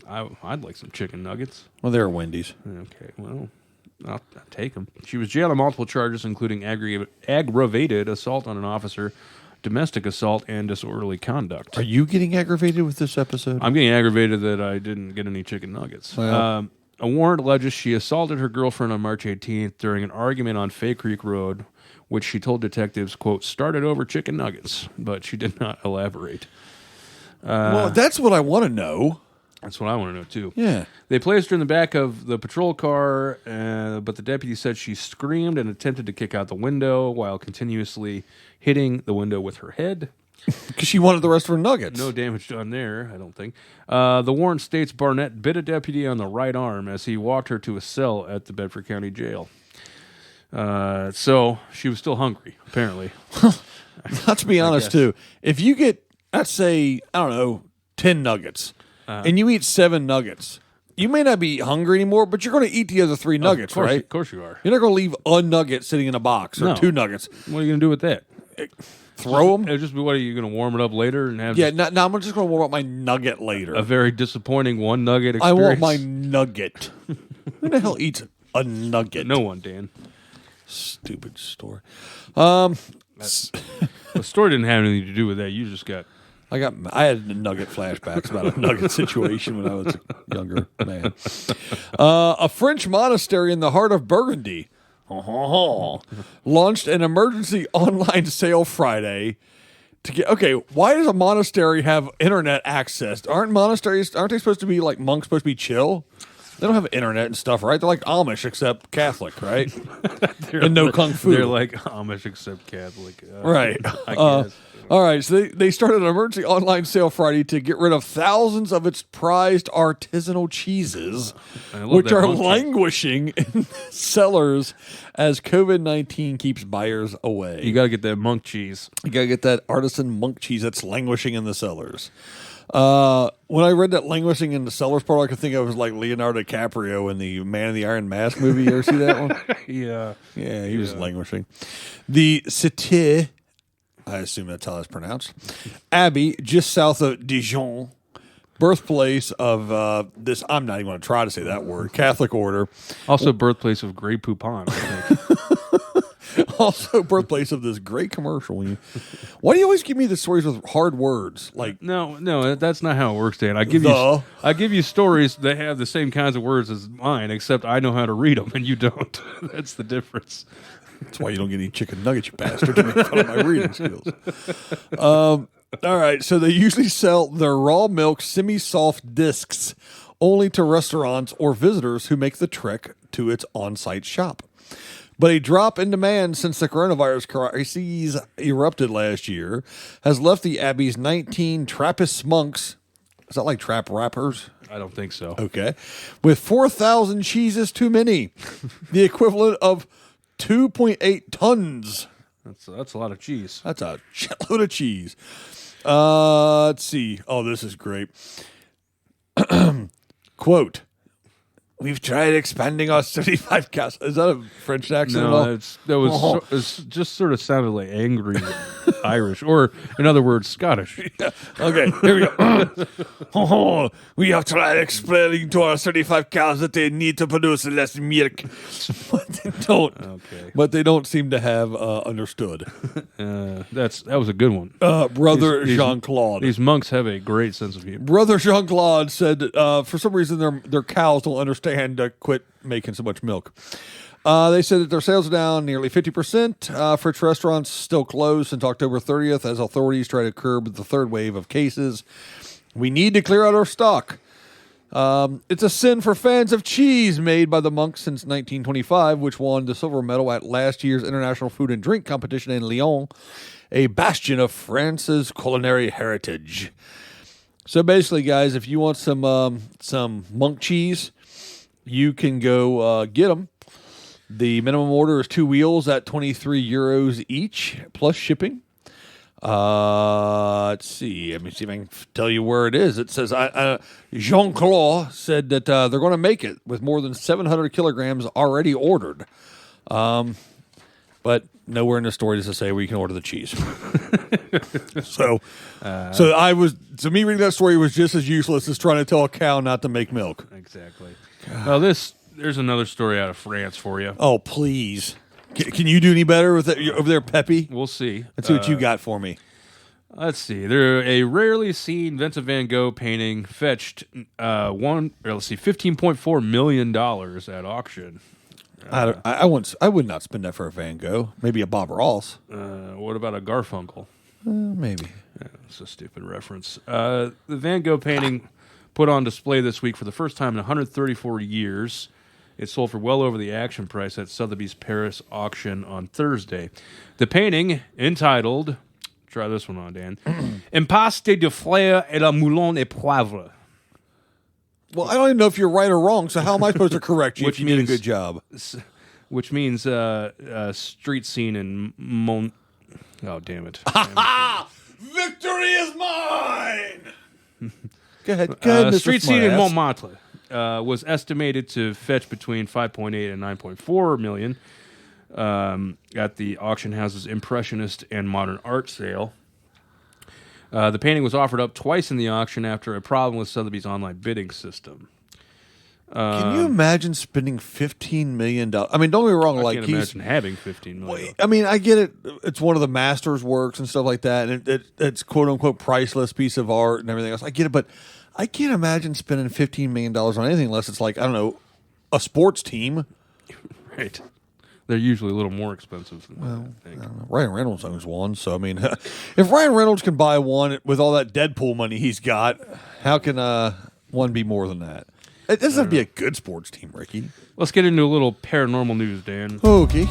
I'd like some chicken nuggets. Well, they're Wendy's. Okay, well, I'll take them. She was jailed on multiple charges, including aggravated assault on an officer, domestic assault, and disorderly conduct. Are you getting aggravated with this episode? I'm getting aggravated that I didn't get any chicken nuggets. Well. A warrant alleges she assaulted her girlfriend on March 18th during an argument on Fay Creek Road, which she told detectives, quote, started over chicken nuggets, but she did not elaborate. Well, that's what I want to know. That's what I want to know, too. Yeah. They placed her in the back of the patrol car, but the deputy said she screamed and attempted to kick out the window while continuously hitting the window with her head. Because she wanted the rest of her nuggets. No damage done there, I don't think. The warrant states Barnett bit a deputy on the right arm as he walked her to a cell at the Bedford County Jail. So she was still hungry, apparently. Let's be honest, too. If you get, let's say, 10 nuggets, and you eat 7 nuggets, you may not be hungry anymore, but you're going to eat the other 3 nuggets, right? Of course you are. You're not going to leave a nugget sitting in a box or No. 2 nuggets. What are you going to do with that? Throw them? It'll just be, what are you going to warm it up later and have Yeah, now I'm just going to warm up my nugget later. a very disappointing one nugget I experience? want my nugget. Who the hell eats a nugget? No one, Dan. Stupid story. The story didn't have anything to do with that. You just got... I had nugget flashbacks about a nugget situation when I was a younger man. A French monastery in the heart of Burgundy launched an emergency online sale Friday to get. Okay, why does a monastery have internet access? Aren't they supposed to be like monks? Supposed to be chill? They don't have internet and stuff, right? They're like Amish except Catholic, right? And no kung fu. They're like Amish except Catholic. Right. I guess. All right, so they started an emergency online sale Friday to get rid of thousands of its prized artisanal cheeses, which are languishing in cellars as COVID-19 keeps buyers away. You got to get that monk cheese. You got to get that artisan monk cheese that's languishing in the cellars. When I read that languishing in the cellars part, I could think of was like Leonardo DiCaprio in the Man in the Iron Mask movie. You ever see that one? Yeah. Yeah, he was languishing. The Cité, I assume that's how it's pronounced, Abbey, just south of Dijon, birthplace of this, I'm not even going to try to say that word, Catholic order. Also birthplace of Grey Poupon, I think. Also birthplace of this great commercial. Why do you always give me the stories with hard words? Like No, that's not how it works, Dan. I give you stories that have the same kinds of words as mine, except I know how to read them and you don't. That's the difference. That's why you don't get any chicken nuggets, you bastard. To make fun of my reading skills. All right, so they usually sell their raw milk semi-soft discs only to restaurants or visitors who make the trek to its on-site shop. But a drop in demand since the coronavirus crises erupted last year has left the Abbey's 19 Trappist monks, is that like trap rappers? I don't think so. Okay. With 4,000 cheeses too many, the equivalent of 2.8 tons. That's a lot of cheese. That's a shitload of cheese. Let's see. Oh, this is great. Quote, we've tried expanding our 35 cast. Is that a French accent? No, that was just sort of sounded like angry. Irish, or in other words, Scottish. Okay, here we go. We have tried explaining to our 35 cows that they need to produce less milk, but they don't. Okay. But they don't seem to have understood. That was a good one. Brother These- Jean-Claude. These monks have a great sense of humor. Brother Jean-Claude said that, for some reason their cows don't understand to quit making so much milk. They said that their sales are down nearly 50%. French restaurants still closed since October 30th as authorities try to curb the third wave of cases. We need to clear out our stock. It's a sin for fans of cheese made by the monks since 1925, which won the silver medal at last year's International Food and Drink Competition in Lyon, a bastion of France's culinary heritage. So basically, guys, if you want some monk cheese, you can go get them. The minimum order is 2 wheels at 23 euros each, plus shipping. Let's see. Let me see if I can tell you where it is. It says Jean-Claude said that they're going to make it with more than 700 kilograms already ordered. But nowhere in the story does it say where you can order the cheese. So me reading that story was just as useless as trying to tell a cow not to make milk. Exactly. Well, there's another story out of France for you. Oh, please. Can you do any better with it over there, Peppy? We'll see. Let's see what you got for me. Let's see. A rarely seen Vincent van Gogh painting fetched $15.4 million at auction. I would not spend that for a Van Gogh. Maybe a Bob Ross. What about a Garfunkel? Maybe. Yeah, it's a stupid reference. The Van Gogh painting put on display this week for the first time in 134 years. It sold for well over the action price at Sotheby's Paris auction on Thursday. The painting, entitled, try this one on, Dan, Impasse de Fleurs et la Moulin et Poivre. Well, I don't even know if you're right or wrong, so how am I supposed to correct you if you did a good job? Which means street scene in Oh, damn it. Victory is mine! Go ahead, Mr. Street scene in Smartass. Montmartre was estimated to fetch between 5.8 and 9.4 million at the auction house's Impressionist and Modern Art sale. The painting was offered up twice in the auction after a problem with Sotheby's online bidding system. Can you imagine spending $15 million? I mean, don't get me wrong. I can't imagine having $15 million. I mean, I get it. It's one of the master's works and stuff like that, and it's quote unquote priceless piece of art and everything else. I get it, but I can't imagine spending $15 million on anything unless it's like, I don't know, a sports team. Right. They're usually a little more expensive than that, I think. I don't know. Ryan Reynolds owns one, so I mean, if Ryan Reynolds can buy one with all that Deadpool money he's got, how can one be more than that? It doesn't have to be a good sports team, Ricky. Let's get into a little paranormal news, Dan. Okay.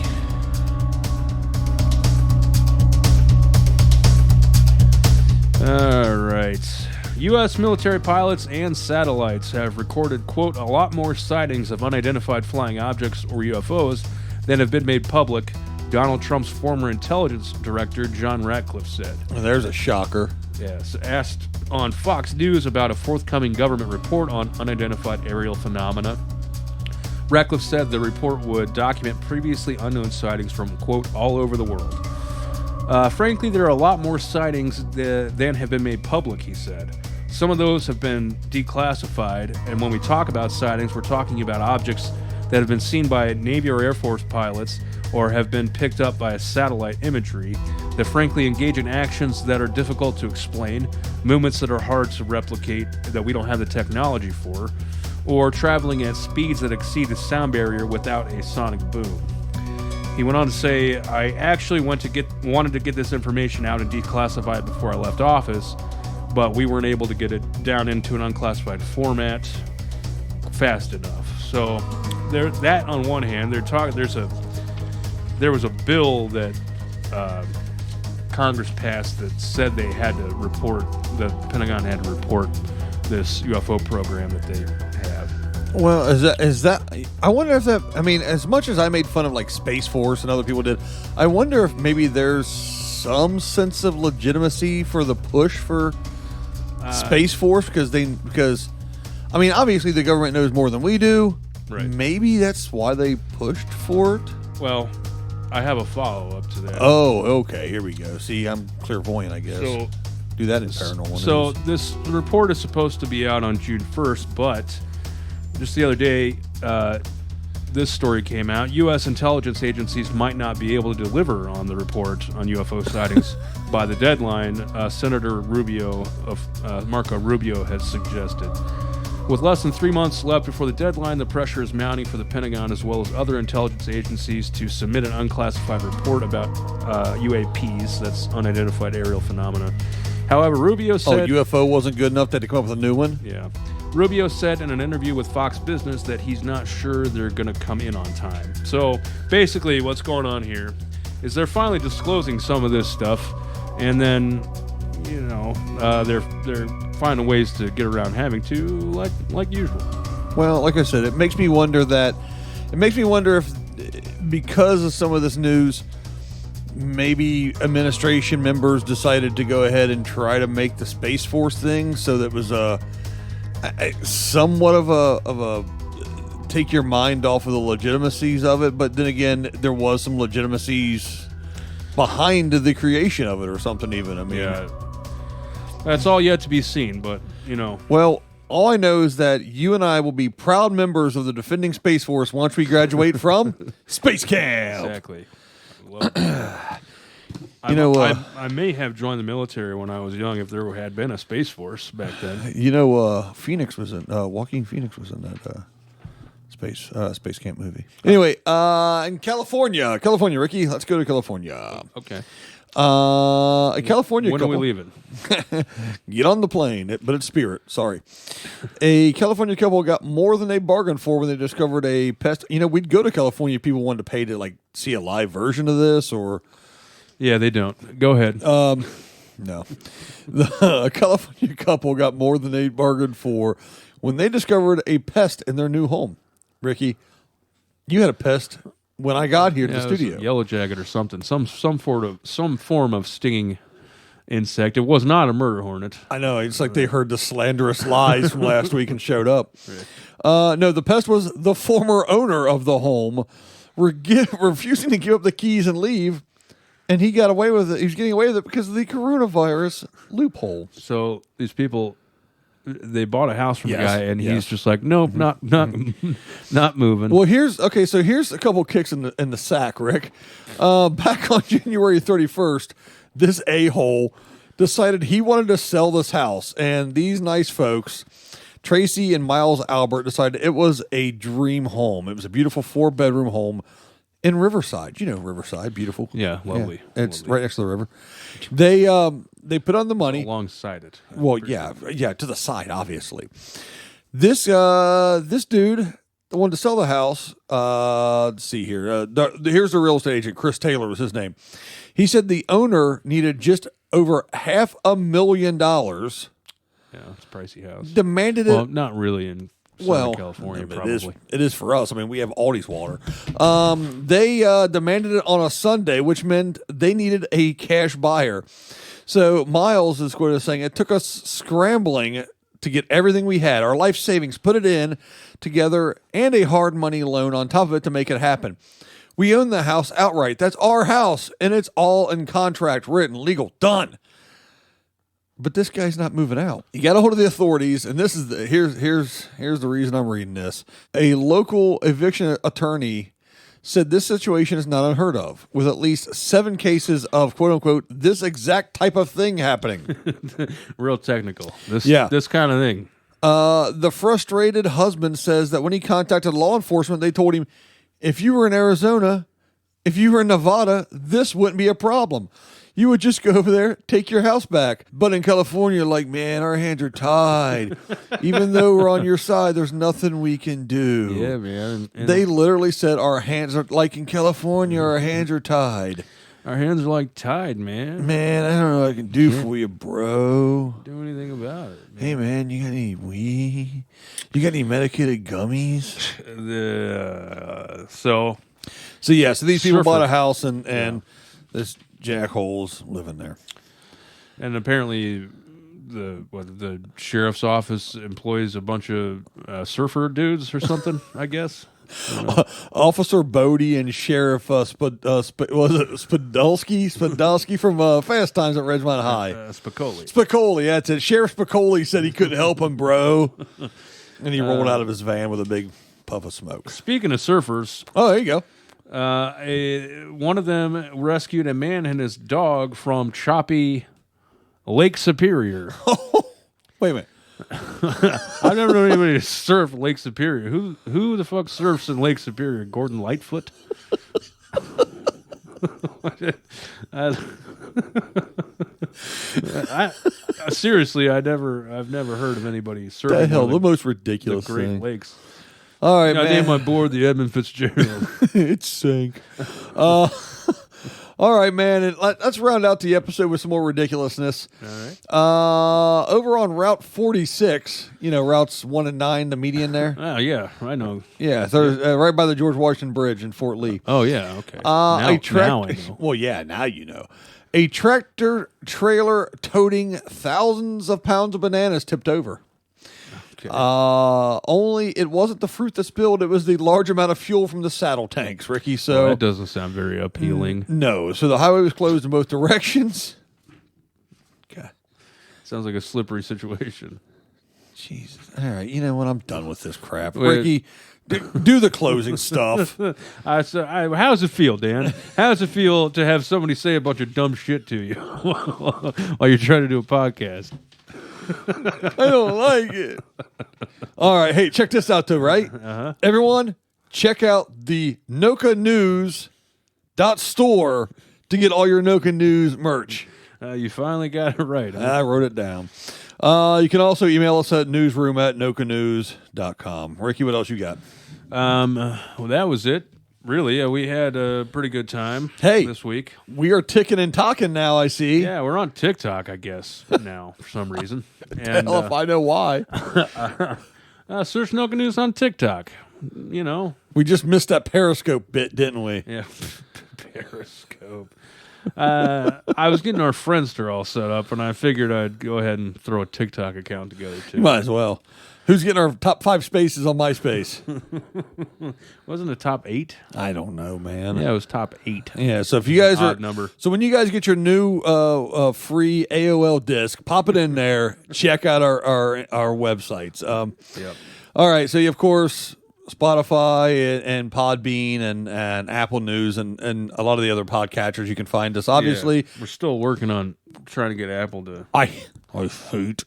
All right. U.S. military pilots and satellites have recorded, quote, a lot more sightings of unidentified flying objects or UFOs than have been made public, Donald Trump's former intelligence director, John Ratcliffe, said. Well, there's a shocker. Yes. Asked on Fox News about a forthcoming government report on unidentified aerial phenomena, Ratcliffe said the report would document previously unknown sightings from, quote, all over the world. Frankly, there are a lot more sightings than have been made public, he said. Some of those have been declassified, and when we talk about sightings, we're talking about objects that have been seen by Navy or Air Force pilots or have been picked up by a satellite imagery that frankly engage in actions that are difficult to explain, movements that are hard to replicate that we don't have the technology for, or traveling at speeds that exceed the sound barrier without a sonic boom. He went on to say, I actually wanted to get this information out and declassify it before I left office, but we weren't able to get it down into an unclassified format fast enough. So that on one hand, there was a bill that Congress passed that said the Pentagon had to report this UFO program that they have. Well, is that? I wonder if that. I mean, as much as I made fun of like Space Force and other people did, I wonder if maybe there's some sense of legitimacy for the push for Space Force because I mean, obviously the government knows more than we do. Right. Maybe that's why they pushed for it. Well, I have a follow-up to that. Oh, okay. Here we go. See, I'm clairvoyant, I guess. So, do that in paranormal so news. this report is supposed to be out on June 1st, but just the other day, this story came out. U.S. intelligence agencies might not be able to deliver on the report on UFO sightings by the deadline Senator Marco Rubio has suggested. With less than 3 months left before the deadline, the pressure is mounting for the Pentagon as well as other intelligence agencies to submit an unclassified report about UAPs, that's unidentified aerial phenomena. However, Rubio said... UFO wasn't good enough, they had to come up with a new one? Yeah. Rubio said in an interview with Fox Business that he's not sure they're going to come in on time. So basically what's going on here is they're finally disclosing some of this stuff, and then, you know, they're finding ways to get around having to, like usual. Well, like I said, it makes me wonder if because of some of this news, maybe administration members decided to go ahead and try to make the Space Force thing so that it was somewhat of a take your mind off of the legitimacies of it, but then again, there was some legitimacies behind the creation of it or something even. I mean, Yeah. That's all yet to be seen, but, you know. Well, all I know is that you and I will be proud members of the defending Space Force once we graduate from Space Camp. Exactly. Well, I may have joined the military when I was young if there had been a Space Force back then. You know, Phoenix was in Joaquin Phoenix was in that Space Camp movie. Anyway, in California, Ricky, let's go to California. Okay. A California When couple. are we leaving? Get on the plane, but it's Spirit. Sorry. A California couple got more than they bargained for when they discovered a pest. You know, we'd go to California. People wanted to pay to like see a live version of this, or Yeah, they don't. Go ahead. no. The California couple got more than they bargained for when they discovered a pest in their new home. Ricky, you had a pest when I got here to the it was studio. a yellow jacket or something. Some form of stinging insect. It was not a murder hornet. I know. It's like they heard the slanderous lies from last week and showed up. No, the pest was the former owner of the home refusing to give up the keys and leave, and he got away with it. He was getting away with it because of the coronavirus loophole. So these people, they bought a house from the Yes, guy, and yes. he's just like, nope, not moving. Well, here's a couple kicks in the sack, Rick. Back on January 31st, this a-hole decided he wanted to sell this house, and these nice folks, Tracy and Miles Albert, decided it was a dream home. It was a beautiful 4-bedroom home in Riverside. You know Riverside, beautiful. Yeah, lovely. It's Lovely. right next to the river. They put on the money. Alongside it. Well, yeah, to the side, obviously. This dude wanted to sell the house. Let's see here. Here's the real estate agent. Chris Taylor was his name. He said the owner needed just over $500,000. Yeah, it's a pricey house. Demanded Well, it. not really in Southern California, but probably. it is for us. I mean, we have Aldi's water. They demanded it on a Sunday, which meant they needed a cash buyer. So Miles is quoted as saying, "It took us scrambling to get everything we had, our life savings, put it in together, and a hard money loan on top of it to make it happen. We own the house outright. That's our house, and it's all in contract, written, legal, done." But this guy's not moving out. You got a hold of the authorities, and this is here's the reason I'm reading this. A local eviction attorney said this situation is not unheard of, with at least 7 cases of quote unquote this exact type of thing happening. Real technical. Yeah. This kind of thing. The frustrated husband says that when he contacted law enforcement, they told him, if you were in Arizona, if you were in Nevada, this wouldn't be a problem. You would just go over there, take your house back. But in California, like, man, our hands are tied. Even though we're on your side, there's nothing we can do. Yeah, man. And They literally said our hands are, like in California, our hands are tied. our hands are like tied, man. Man, I don't know what I can do for you, bro. Do anything about it. Man. Hey, man, you got any weed? You got any medicated gummies? So So these people Surfer. bought a house and this jackhole's living there. And apparently, the sheriff's office employs a bunch of surfer dudes or something. I guess. Officer Bodie and Sheriff Spadolsky from Fast Times at Ridgemont High. Spicoli, that's it. Sheriff Spicoli said he couldn't help him, bro. And he rolled out of his van with a big puff of smoke. Speaking of surfers. Oh, there you go. One of them rescued a man and his dog from choppy Lake Superior. Wait a minute. I've never known anybody to surf Lake Superior. Who the fuck surfs in Lake Superior? Gordon Lightfoot? Seriously, I've never heard of anybody surfing. The hell, the most ridiculous the Great thing. Lakes. All right, man. I named my board the Edmund Fitzgerald. It sank. All right, man. And let's round out the episode with some more ridiculousness. All right. Over on Route 46, routes 1 and 9, the median there. Oh, yeah, I know. Yeah, so, right by the George Washington Bridge in Fort Lee. Oh, yeah, okay. Now I know. Well, yeah, now you know. A tractor trailer toting thousands of pounds of bananas tipped over. Okay. Only it wasn't the fruit that spilled; it was the large amount of fuel from the saddle tanks, Ricky. So that doesn't sound very appealing. No, so the highway was closed in both directions. God, sounds like a slippery situation. Jesus. All right, you know what? I'm done with this crap, Ricky. Do the closing stuff. How does it feel, Dan? How does it feel to have somebody say a bunch of dumb shit to you while you're trying to do a podcast? I don't like it. All right. Hey, check this out, too, right? Uh-huh. Everyone, check out the nokanews.store to get all your Noka News merch. You finally got it right. Huh? I wrote it down. You can also email us at newsroom@nokanews.com. Ricky, what else you got? Well, that was it. Really, we had a pretty good time this week. We are ticking and talking now, I see. Yeah, we're on TikTok, I guess, now, for some reason. And, hell if I know why. Search Noka News on TikTok. We just missed that Periscope bit, didn't we? Yeah, Periscope. I was getting our Friendster all set up, and I figured I'd go ahead and throw a TikTok account together, too. Might as well. Who's getting our top 5 spaces on MySpace? Wasn't it top 8? I don't know, man. Yeah, it was top 8. Yeah, so if you guys odd number. So when you guys get your new free AOL disc, pop it in there. Check out our websites. Yep. All right, so you of course Spotify and Podbean and Apple News and a lot of the other podcatchers you can find us. Obviously, we're still working on trying to get Apple to. I hate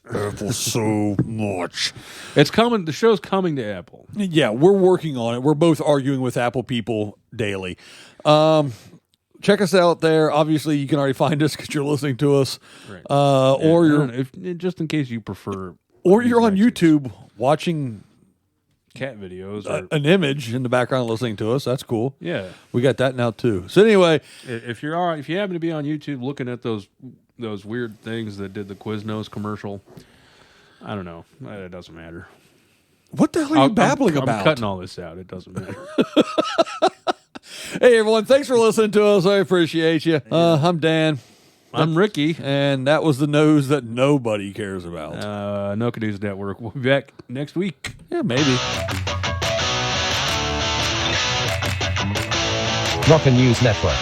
Apple so much. It's coming. The show's coming to Apple. Yeah, we're working on it. We're both arguing with Apple people daily. Check us out there. Obviously, you can already find us because you're listening to us, right. Or you're just in case you prefer, or you're on YouTube watching cat videos, or an image in the background listening to us. That's cool. Yeah, we got that now too. So anyway, if you happen to be on YouTube looking at those weird things that did the Quiznos commercial, I don't know. It doesn't matter. What the hell are you babbling about? I'm cutting all this out. It doesn't matter. Hey, everyone. Thanks for listening to us. I appreciate you. I'm Dan. I'm Ricky. And that was the nose that nobody cares about. Noka News Network. We'll be back next week. Yeah, maybe. Noka News Network.